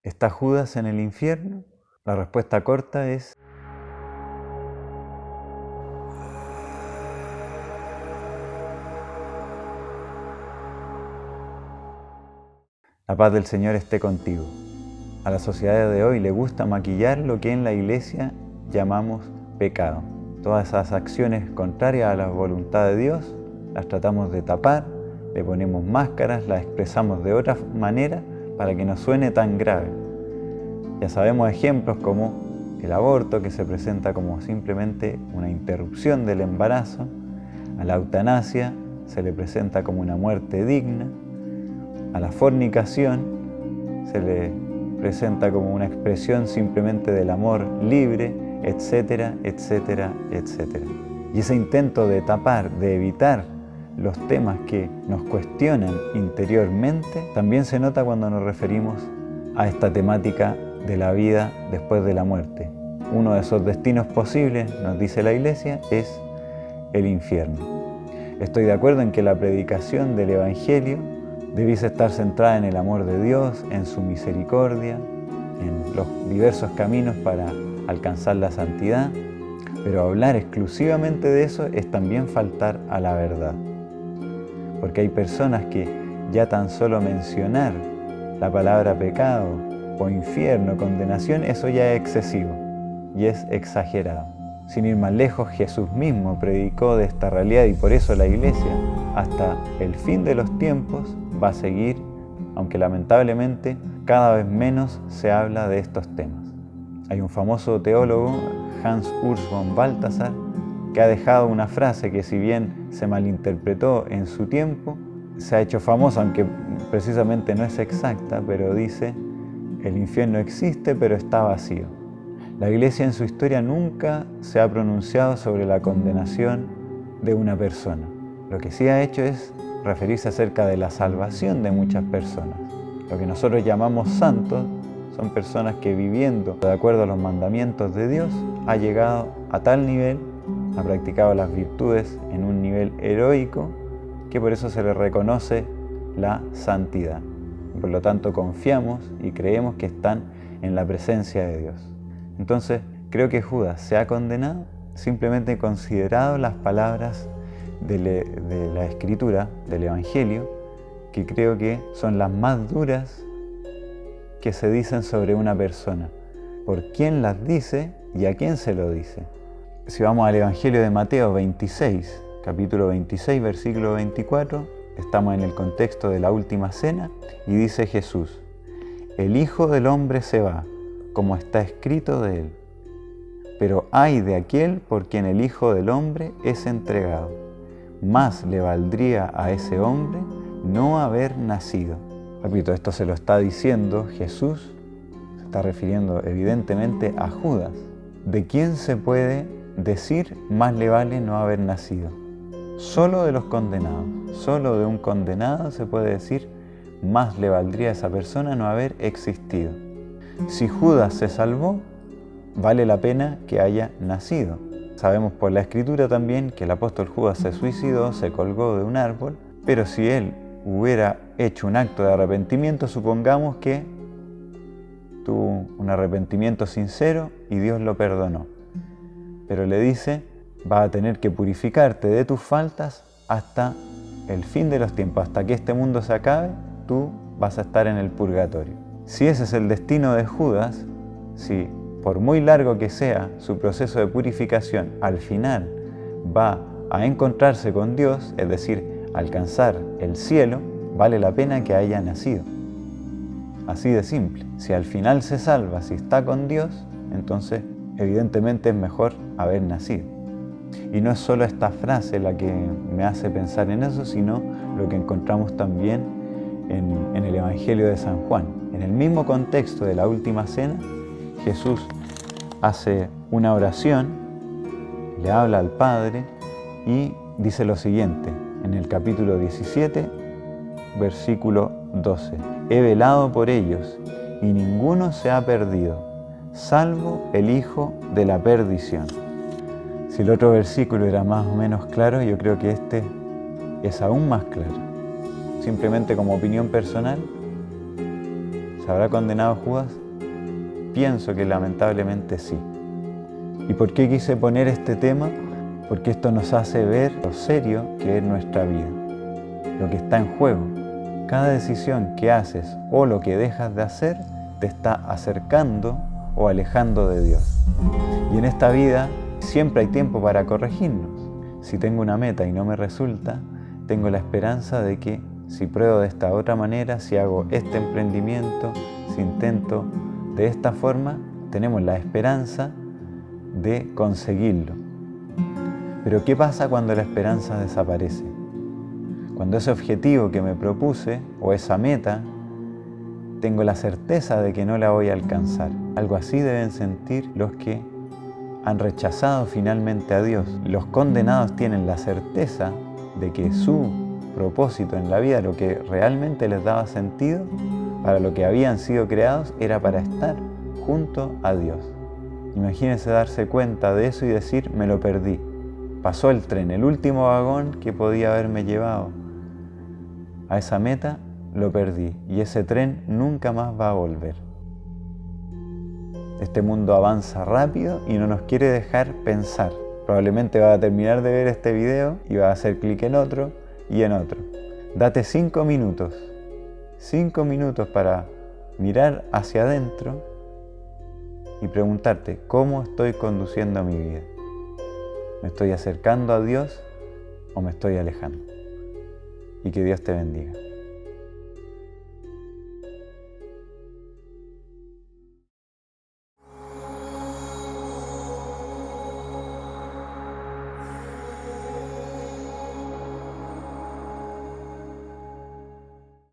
¿Está Judas en el infierno? La respuesta corta es la paz del Señor esté contigo. A la sociedad de hoy le gusta maquillar lo que en la Iglesia llamamos pecado. Todas esas acciones contrarias a la voluntad de Dios las tratamos de tapar, le ponemos máscaras, las expresamos de otra manera para que no suene tan grave. Ya sabemos ejemplos como el aborto, que se presenta como simplemente una interrupción del embarazo, a la eutanasia se le presenta como una muerte digna, a la fornicación se le presenta como una expresión simplemente del amor libre, etcétera, etcétera, etcétera. Y ese intento de tapar, de evitar los temas que nos cuestionan interiormente, también se nota cuando nos referimos a esta temática de la vida después de la muerte. Uno de esos destinos posibles, nos dice la Iglesia, es el infierno. Estoy de acuerdo en que la predicación del Evangelio debiese estar centrada en el amor de Dios, en su misericordia, en los diversos caminos para alcanzar la santidad, pero hablar exclusivamente de eso es también faltar a la verdad. Porque hay personas que ya tan solo mencionar la palabra pecado o infierno, condenación, eso ya es excesivo y es exagerado. Sin ir más lejos, Jesús mismo predicó de esta realidad y por eso la Iglesia, hasta el fin de los tiempos, va a seguir, aunque lamentablemente cada vez menos se habla de estos temas. Hay un famoso teólogo, Hans Urs von Balthasar, que ha dejado una frase que, si bien se malinterpretó en su tiempo, se ha hecho famosa, aunque precisamente no es exacta, pero dice: el infierno existe, pero está vacío. La Iglesia en su historia nunca se ha pronunciado sobre la condenación de una persona. Lo que sí ha hecho es referirse acerca de la salvación de muchas personas. Lo que nosotros llamamos santos son personas que, viviendo de acuerdo a los mandamientos de Dios, ha llegado a tal nivel, ha practicado las virtudes en un nivel heroico, que por eso se le reconoce la santidad. Por lo tanto, confiamos y creemos que están en la presencia de Dios. Entonces, creo que Judas se ha condenado simplemente considerado las palabras de la Escritura, del Evangelio, que creo que son las más duras que se dicen sobre una persona, por quién las dice y a quién se lo dice. Si vamos al Evangelio de Mateo 26, capítulo 26, versículo 24, estamos en el contexto de la última cena y dice Jesús: el Hijo del Hombre se va, como está escrito de él, pero ay de aquel por quien el Hijo del Hombre es entregado. Más le valdría a ese hombre no haber nacido. Repito, esto se lo está diciendo Jesús, se está refiriendo evidentemente a Judas. ¿De quién se puede decir más le vale no haber nacido? Solo de los condenados. Solo de un condenado se puede decir más le valdría a esa persona no haber existido. Si Judas se salvó, vale la pena que haya nacido. Sabemos por la Escritura también que el apóstol Judas se suicidó, se colgó de un árbol, pero si él hubiera hecho un acto de arrepentimiento, supongamos que tuvo un arrepentimiento sincero y Dios lo perdonó. Pero le dice: vas a tener que purificarte de tus faltas hasta el fin de los tiempos, hasta que este mundo se acabe, tú vas a estar en el purgatorio. Si ese es el destino de Judas, si por muy largo que sea su proceso de purificación, al final va a encontrarse con Dios, es decir, alcanzar el cielo, vale la pena que haya nacido. Así de simple. Si al final se salva, si está con Dios, entonces evidentemente es mejor haber nacido. Y no es solo esta frase la que me hace pensar en eso, sino lo que encontramos también en el Evangelio de San Juan. En el mismo contexto de la última cena, Jesús hace una oración, le habla al Padre y dice lo siguiente, en el capítulo 17, versículo 12. He velado por ellos y ninguno se ha perdido, salvo el hijo de la perdición. Si el otro versículo era más o menos claro, yo creo que este es aún más claro. Simplemente como opinión personal, ¿Se habrá condenado Judas? Pienso que lamentablemente sí. ¿Y por qué quise poner este tema? Porque esto nos hace ver lo serio que es nuestra vida, lo que está en juego. Cada decisión que haces o lo que dejas de hacer te está acercando o alejando de Dios. Y en esta vida siempre hay tiempo para corregirnos. Si tengo una meta y no me resulta, tengo la esperanza de que si pruebo de esta otra manera, si hago este emprendimiento, si intento de esta forma, tenemos la esperanza de conseguirlo. Pero ¿qué pasa cuando la esperanza desaparece? Cuando ese objetivo que me propuse o esa meta, tengo la certeza de que no la voy a alcanzar. Algo así deben sentir los que han rechazado finalmente a Dios. Los condenados tienen la certeza de que su propósito en la vida, lo que realmente les daba sentido, para lo que habían sido creados, era para estar junto a Dios. Imagínense darse cuenta de eso y decir, me lo perdí. Pasó el tren, el último vagón que podía haberme llevado a esa meta, lo perdí. Y ese tren nunca más va a volver. Este mundo avanza rápido y no nos quiere dejar pensar. Probablemente vas a terminar de ver este video y vas a hacer clic en otro y en otro. Date 5 minutos. 5 minutos para mirar hacia adentro y preguntarte, ¿cómo estoy conduciendo mi vida? ¿Me estoy acercando a Dios o me estoy alejando? Y que Dios te bendiga.